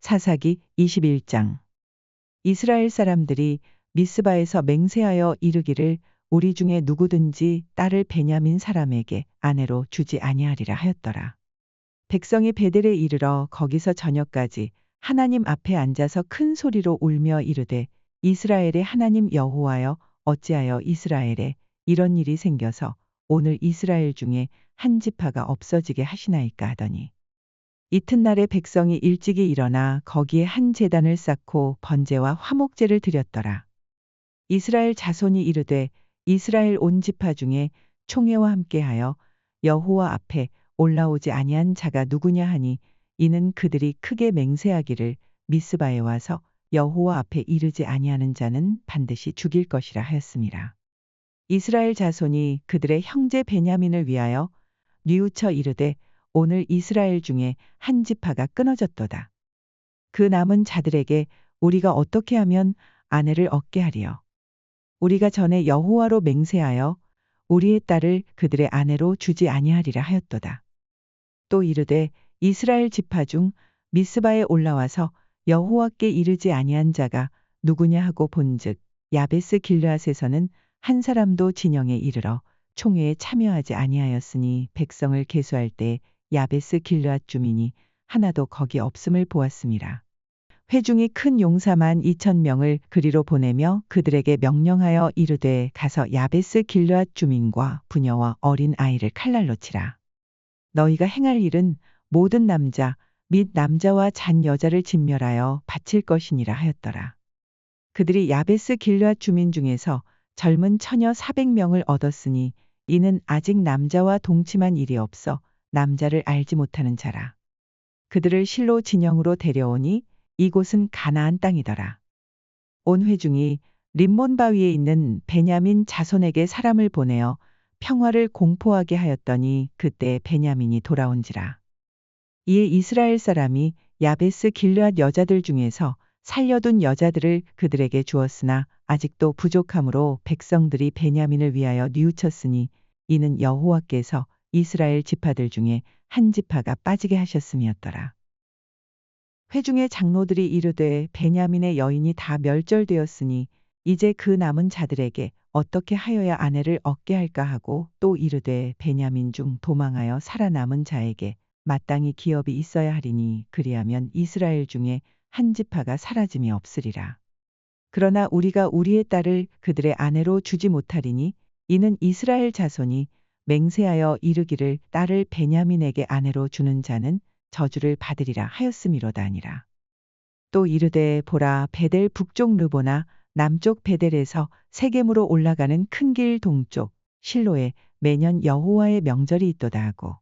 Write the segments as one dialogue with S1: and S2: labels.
S1: 사사기 21장. 이스라엘 사람들이 미스바에서 맹세하여 이르기를 우리 중에 누구든지 딸을 베냐민 사람에게 아내로 주지 아니하리라 하였더라. 백성이 베델에 이르러 거기서 저녁까지 하나님 앞에 앉아서 큰 소리로 울며 이르되 이스라엘의 하나님 여호와여 어찌하여 이스라엘에 이런 일이 생겨서 오늘 이스라엘 중에 한 지파가 없어지게 하시나이까 하더니 이튿날에 백성이 일찍이 일어나 거기에 한 제단을 쌓고 번제와 화목제를 드렸더라. 이스라엘 자손이 이르되 이스라엘 온 지파 중에 총회와 함께하여 여호와 앞에 올라오지 아니한 자가 누구냐 하니 이는 그들이 크게 맹세하기를 미스바에 와서 여호와 앞에 이르지 아니하는 자는 반드시 죽일 것이라 하였습니다. 이스라엘 자손이 그들의 형제 베냐민을 위하여 뉘우쳐 이르되 오늘 이스라엘 중에 한 지파가 끊어졌도다. 그 남은 자들에게 우리가 어떻게 하면 아내를 얻게 하리요. 우리가 전에 여호와로 맹세하여 우리의 딸을 그들의 아내로 주지 아니하리라 하였도다. 또 이르되 이스라엘 지파 중 미스바에 올라와서 여호와께 이르지 아니한 자가 누구냐 하고 본즉 야베스 길르앗에서는 한 사람도 진영에 이르러 총회에 참여하지 아니하였으니 백성을 계수할 때 야베스 길르앗 주민이 하나도 거기 없음을 보았습니다. 회중이 큰 용사만 2,000명을 그리로 보내며 그들에게 명령하여 이르되 가서 야베스 길르앗 주민과 부녀와 어린 아이를 칼날로 치라. 너희가 행할 일은 모든 남자 및 남자와 잔 여자를 진멸하여 바칠 것이니라 하였더라. 그들이 야베스 길르앗 주민 중에서 젊은 처녀 400명을 얻었으니 이는 아직 남자와 동침한 일이 없어 남자를 알지 못하는 자라. 그들을 실로 진영으로 데려오니 이곳은 가나안 땅이더라. 온 회중이 림몬 바위에 있는 베냐민 자손에게 사람을 보내어 평화를 공포하게 하였더니 그때 베냐민이 돌아온지라. 이에 이스라엘 사람이 야베스 길르앗 여자들 중에서 살려둔 여자들을 그들에게 주었으나 아직도 부족함으로 백성들이 베냐민을 위하여 뉘우쳤으니 이는 여호와께서 이스라엘 지파들 중에 한 지파가 빠지게 하셨음이었더라. 회중의 장로들이 이르되 베냐민의 여인이 다 멸절되었으니 이제 그 남은 자들에게 어떻게 하여야 아내를 얻게 할까 하고 또 이르되 베냐민 중 도망하여 살아남은 자에게 마땅히 기업이 있어야 하리니 그리하면 이스라엘 중에 한 지파가 사라짐이 없으리라. 그러나 우리가 우리의 딸을 그들의 아내로 주지 못하리니 이는 이스라엘 자손이 맹세하여 이르기를 딸을 베냐민에게 아내로 주는 자는 저주를 받으리라 하였음이로다 하니라. 또 이르되 보라 베델 북쪽 르보나 남쪽 베델에서 세겜으로 올라가는 큰 길 동쪽 실로에 매년 여호와의 명절이 있도다 하고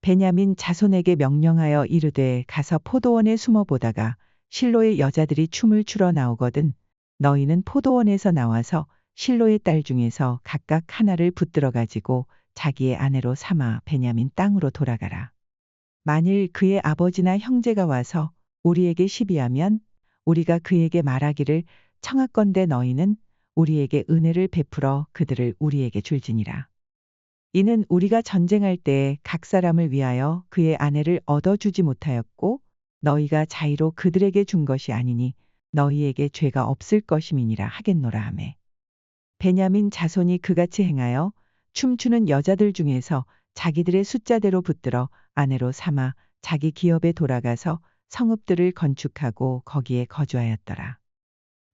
S1: 베냐민 자손에게 명령하여 이르되 가서 포도원에 숨어 보다가 실로의 여자들이 춤을 추러 나오거든 너희는 포도원에서 나와서 실로의 딸 중에서 각각 하나를 붙들어 가지고 자기의 아내로 삼아 베냐민 땅으로 돌아가라. 만일 그의 아버지나 형제가 와서 우리에게 시비하면 우리가 그에게 말하기를 청하건대 너희는 우리에게 은혜를 베풀어 그들을 우리에게 줄지니라. 이는 우리가 전쟁할 때 각 사람을 위하여 그의 아내를 얻어주지 못하였고 너희가 자의로 그들에게 준 것이 아니니 너희에게 죄가 없을 것임이니라 하겠노라 하매 베냐민 자손이 그같이 행하여 춤추는 여자들 중에서 자기들의 숫자대로 붙들어 아내로 삼아 자기 기업에 돌아가서 성읍들을 건축하고 거기에 거주하였더라.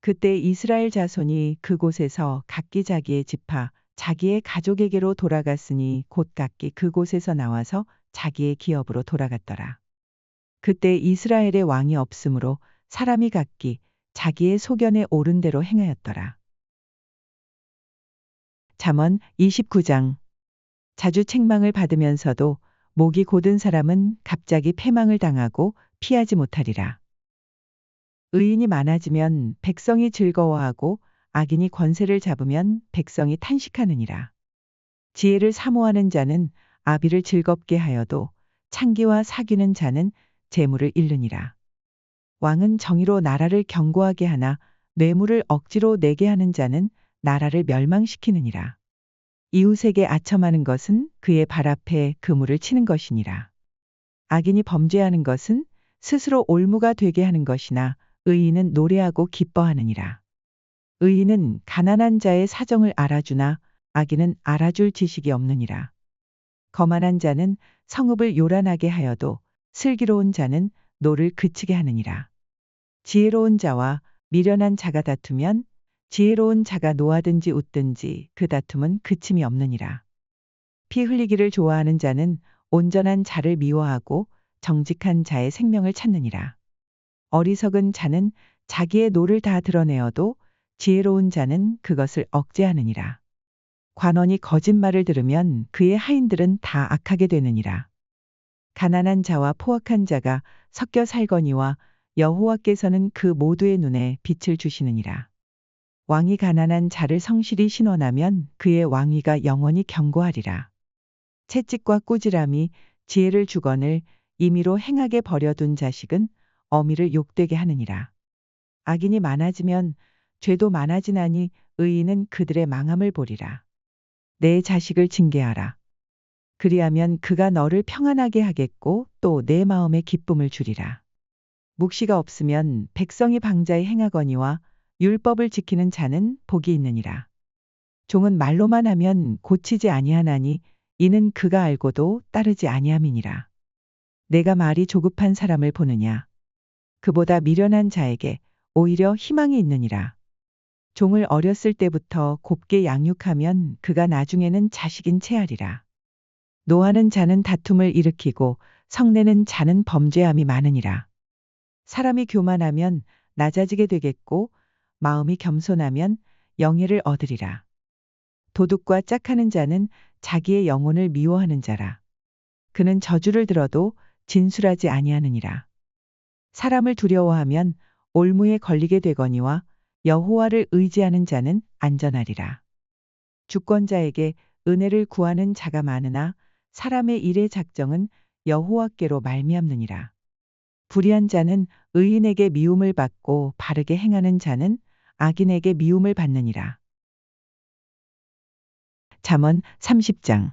S1: 그때 이스라엘 자손이 그곳에서 각기 자기의 지파 자기의 가족에게로 돌아갔으니 곧 각기 그곳에서 나와서 자기의 기업으로 돌아갔더라. 그때 이스라엘의 왕이 없으므로 사람이 각기 자기의 소견에 옳은 대로 행하였더라. 잠언 29장. 자주 책망을 받으면서도 목이 곧은 사람은 갑자기 패망을 당하고 피하지 못하리라. 의인이 많아지면 백성이 즐거워하고 악인이 권세를 잡으면 백성이 탄식하느니라. 지혜를 사모하는 자는 아비를 즐겁게 하여도 창기와 사귀는 자는 재물을 잃느니라. 왕은 정의로 나라를 견고하게 하나 뇌물을 억지로 내게 하는 자는 나라를 멸망시키느니라. 이웃에게 아첨하는 것은 그의 발 앞에 그물을 치는 것이니라. 악인이 범죄하는 것은 스스로 올무가 되게 하는 것이나 의인은 노래하고 기뻐하느니라. 의인은 가난한 자의 사정을 알아주나 악인은 알아줄 지식이 없느니라. 거만한 자는 성읍을 요란하게 하여도 슬기로운 자는 노를 그치게 하느니라. 지혜로운 자와 미련한 자가 다투면 지혜로운 자가 노하든지 웃든지 그 다툼은 그침이 없느니라. 피 흘리기를 좋아하는 자는 온전한 자를 미워하고 정직한 자의 생명을 찾느니라. 어리석은 자는 자기의 노를 다 드러내어도 지혜로운 자는 그것을 억제하느니라. 관원이 거짓말을 들으면 그의 하인들은 다 악하게 되느니라. 가난한 자와 포악한 자가 섞여 살거니와 여호와께서는 그 모두의 눈에 빛을 주시느니라. 왕이 가난한 자를 성실히 신원하면 그의 왕위가 영원히 견고하리라. 채찍과 꾸지람이 지혜를 주거늘 임의로 행하게 버려둔 자식은 어미를 욕되게 하느니라. 악인이 많아지면 죄도 많아지나니 의인은 그들의 망함을 보리라. 내 자식을 징계하라. 그리하면 그가 너를 평안하게 하겠고 또 내 마음에 기쁨을 주리라. 묵시가 없으면 백성이 방자히 행하거니와 율법을 지키는 자는 복이 있느니라. 종은 말로만 하면 고치지 아니하나니 이는 그가 알고도 따르지 아니함이니라. 내가 말이 조급한 사람을 보느냐. 그보다 미련한 자에게 오히려 희망이 있느니라. 종을 어렸을 때부터 곱게 양육하면 그가 나중에는 자식인 채하리라. 노하는 자는 다툼을 일으키고 성내는 자는 범죄함이 많으니라. 사람이 교만하면 낮아지게 되겠고 마음이 겸손하면 영예를 얻으리라. 도둑과 짝하는 자는 자기의 영혼을 미워하는 자라. 그는 저주를 들어도 진술하지 아니하느니라. 사람을 두려워하면 올무에 걸리게 되거니와 여호와를 의지하는 자는 안전하리라. 주권자에게 은혜를 구하는 자가 많으나 사람의 일의 작정은 여호와께로 말미암느니라. 불의한 자는 의인에게 미움을 받고 바르게 행하는 자는 악인에게 미움을 받느니라. 잠언 30장.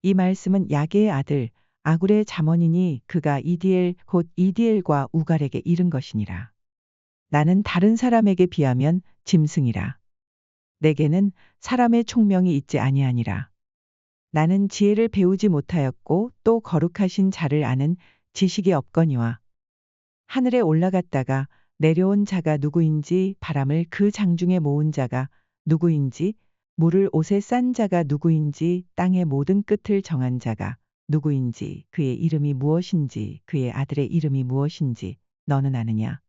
S1: 이 말씀은 야게의 아들 아굴의 잠언이니 그가 이디엘 곧 이디엘과 우갈에게 이른 것이니라. 나는 다른 사람에게 비하면 짐승이라. 내게는 사람의 총명이 있지 아니하니라. 나는 지혜를 배우지 못하였고 또 거룩하신 자를 아는 지식이 없거니와 하늘에 올라갔다가 내려온 자가 누구인지 바람을 그 장중에 모은 자가 누구인지 물을 옷에 싼 자가 누구인지 땅의 모든 끝을 정한 자가 누구인지 그의 이름이 무엇인지 그의 아들의 이름이 무엇인지 너는 아느냐.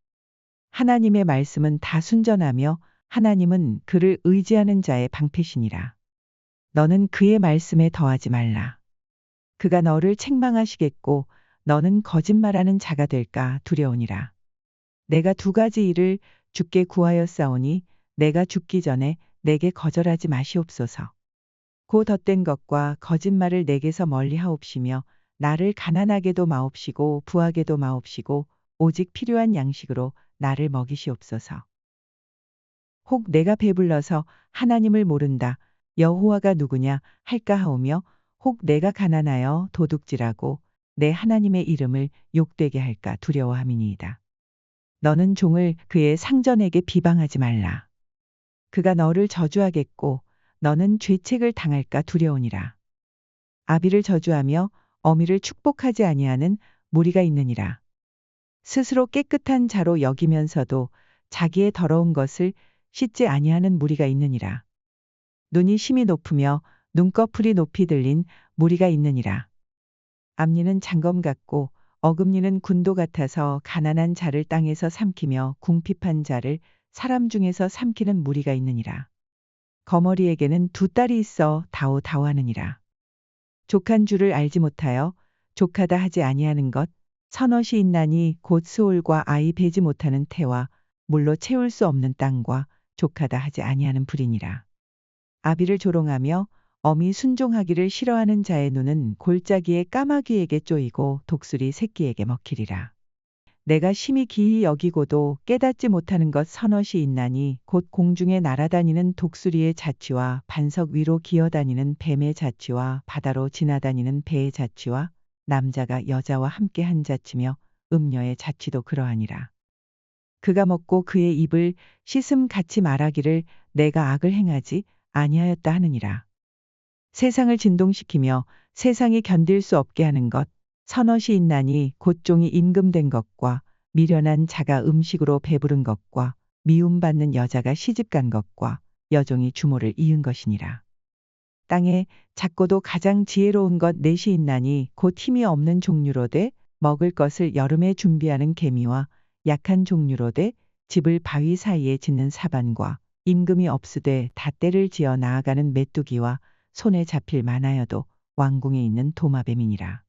S1: 하나님의 말씀은 다 순전하며 하나님은 그를 의지하는 자의 방패시니라. 너는 그의 말씀에 더하지 말라. 그가 너를 책망하시겠고 너는 거짓말하는 자가 될까 두려우니라. 내가 두 가지 일을 주께 구하였사오니 내가 죽기 전에 내게 거절하지 마시옵소서. 고 덧된 것과 거짓말을 내게서 멀리 하옵시며 나를 가난하게도 마옵시고 부하게도 마옵시고 오직 필요한 양식으로 나를 먹이시옵소서. 혹 내가 배불러서 하나님을 모른다. 여호와가 누구냐 할까 하오며 혹 내가 가난하여 도둑질하고 내 하나님의 이름을 욕되게 할까 두려워함이니이다. 너는 종을 그의 상전에게 비방하지 말라. 그가 너를 저주하겠고 너는 죄책을 당할까 두려우니라. 아비를 저주하며 어미를 축복하지 아니하는 무리가 있느니라. 스스로 깨끗한 자로 여기면서도 자기의 더러운 것을 씻지 아니하는 무리가 있느니라. 눈이 심히 높으며 눈꺼풀이 높이 들린 무리가 있느니라. 앞니는 장검 같고 어금니는 군도 같아서 가난한 자를 땅에서 삼키며 궁핍한 자를 사람 중에서 삼키는 무리가 있느니라. 거머리에게는 두 딸이 있어 다오다오하느니라. 족한 줄을 알지 못하여 족하다 하지 아니하는 것 서넛이 있나니 곧 수올과 아이 베지 못하는 태와 물로 채울 수 없는 땅과 족하다 하지 아니하는 불이니라. 아비를 조롱하며 어미 순종하기를 싫어하는 자의 눈은 골짜기에 까마귀에게 쪼이고 독수리 새끼에게 먹히리라. 내가 심히 기이 여기고도 깨닫지 못하는 것 서너시 있나니 곧 공중에 날아다니는 독수리의 자취와 반석 위로 기어다니는 뱀의 자취와 바다로 지나다니는 배의 자취와 남자가 여자와 함께 한 자취며 음녀의 자취도 그러하니라. 그가 먹고 그의 입을 씻음 같이 말하기를 내가 악을 행하지 아니하였다 하느니라. 세상을 진동시키며 세상이 견딜 수 없게 하는 것 서너시 있나니 곧 종이 임금된 것과 미련한 자가 음식으로 배부른 것과 미움받는 여자가 시집간 것과 여종이 주모를 이은 것이니라. 땅에 작고도 가장 지혜로운 것 넷이 있나니 곧 힘이 없는 종류로되 먹을 것을 여름에 준비하는 개미와 약한 종류로되 집을 바위 사이에 짓는 사반과 임금이 없으되 닷대를 지어 나아가는 메뚜기와 손에 잡힐 만하여도 왕궁에 있는 도마뱀이니라.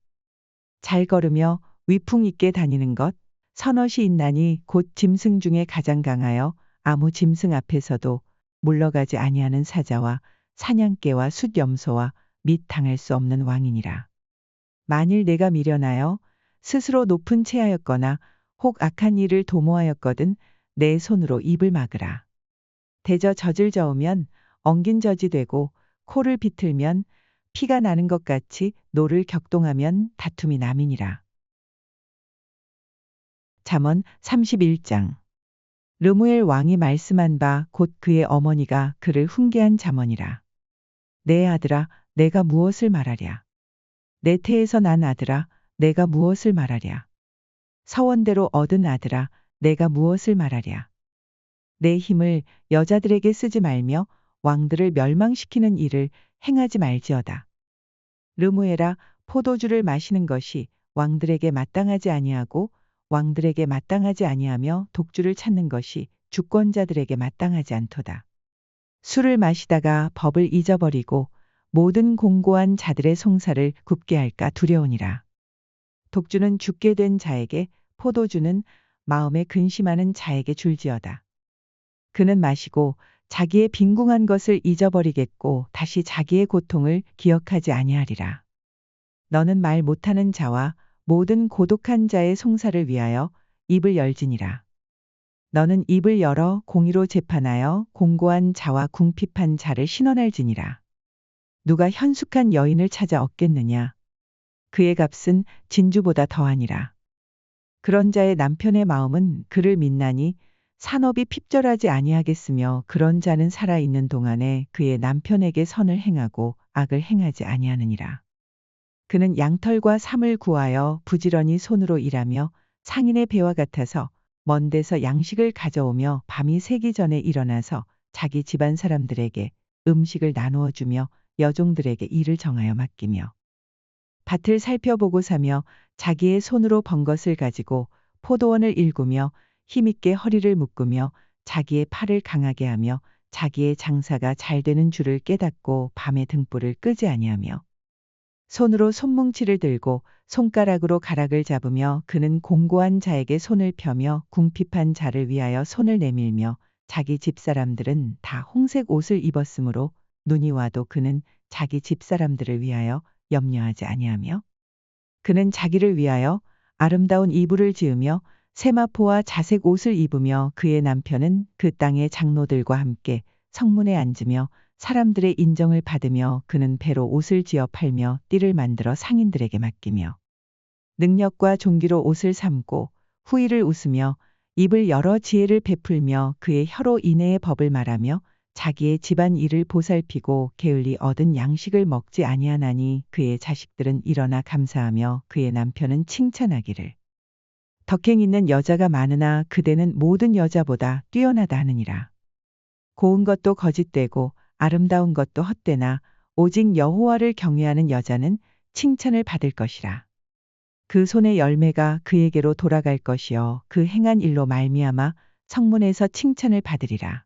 S1: 잘 걸으며 위풍 있게 다니는 것 서너시 있나니 곧 짐승 중에 가장 강하여 아무 짐승 앞에서도 물러가지 아니하는 사자와 사냥개와 숫염소와 및 당할 수 없는 왕이니라. 만일 내가 미련하여 스스로 높은 체하였거나 혹 악한 일을 도모하였거든 내 손으로 입을 막으라. 대저 젖을 저으면 엉긴 젖이 되고 코를 비틀면 피가 나는 것 같이 노를 격동하면 다툼이 남이니라. 잠언 31장. 르무엘 왕이 말씀한 바 곧 그의 어머니가 그를 훈계한 잠언이라. 내 아들아 내가 무엇을 말하랴. 내 태에서 난 아들아 내가 무엇을 말하랴. 서원대로 얻은 아들아 내가 무엇을 말하랴. 내 힘을 여자들에게 쓰지 말며 왕들을 멸망시키는 일을 행하지 말지어다. 르무엘아 포도주를 마시는 것이 왕들에게 마땅하지 아니하고 왕들에게 마땅하지 아니하며 독주를 찾는 것이 주권자들에게 마땅하지 않도다. 술을 마시다가 법을 잊어버리고 모든 공고한 자들의 송사를 굽게 할까 두려우니라. 독주는 죽게 된 자에게 포도주는 마음에 근심하는 자에게 줄지어다. 그는 마시고 자기의 빈궁한 것을 잊어버리겠고 다시 자기의 고통을 기억하지 아니하리라. 너는 말 못하는 자와 모든 고독한 자의 송사를 위하여 입을 열지니라. 너는 입을 열어 공의로 재판하여 공고한 자와 궁핍한 자를 신원할지니라. 누가 현숙한 여인을 찾아 얻겠느냐. 그의 값은 진주보다 더하니라. 그런 자의 남편의 마음은 그를 믿나니 산업이 핍절하지 아니하겠으며 그런 자는 살아있는 동안에 그의 남편에게 선을 행하고 악을 행하지 아니하느니라. 그는 양털과 삼을 구하여 부지런히 손으로 일하며 상인의 배와 같아서 먼 데서 양식을 가져오며 밤이 새기 전에 일어나서 자기 집안 사람들에게 음식을 나누어 주며 여종들에게 일을 정하여 맡기며 밭을 살펴보고 사며 자기의 손으로 번 것을 가지고 포도원을 일구며 힘있게 허리를 묶으며 자기의 팔을 강하게 하며 자기의 장사가 잘 되는 줄을 깨닫고 밤에 등불을 끄지 아니하며 손으로 손뭉치를 들고 손가락으로 가락을 잡으며 그는 공고한 자에게 손을 펴며 궁핍한 자를 위하여 손을 내밀며 자기 집사람들은 다 홍색 옷을 입었으므로 눈이 와도 그는 자기 집사람들을 위하여 염려하지 아니하며 그는 자기를 위하여 아름다운 이불을 지으며 세마포와 자색 옷을 입으며 그의 남편은 그 땅의 장로들과 함께 성문에 앉으며 사람들의 인정을 받으며 그는 배로 옷을 지어 팔며 띠를 만들어 상인들에게 맡기며 능력과 종기로 옷을 삼고 후일을 웃으며 입을 열어 지혜를 베풀며 그의 혀로 인애의 법을 말하며 자기의 집안 일을 보살피고 게을리 얻은 양식을 먹지 아니하나니 그의 자식들은 일어나 감사하며 그의 남편은 칭찬하기를 덕행 있는 여자가 많으나 그대는 모든 여자보다 뛰어나다 하느니라. 고운 것도 거짓되고 아름다운 것도 헛되나 오직 여호와를 경외하는 여자는 칭찬을 받을 것이라. 그 손의 열매가 그에게로 돌아갈 것이요 그 행한 일로 말미암아 성문에서 칭찬을 받으리라.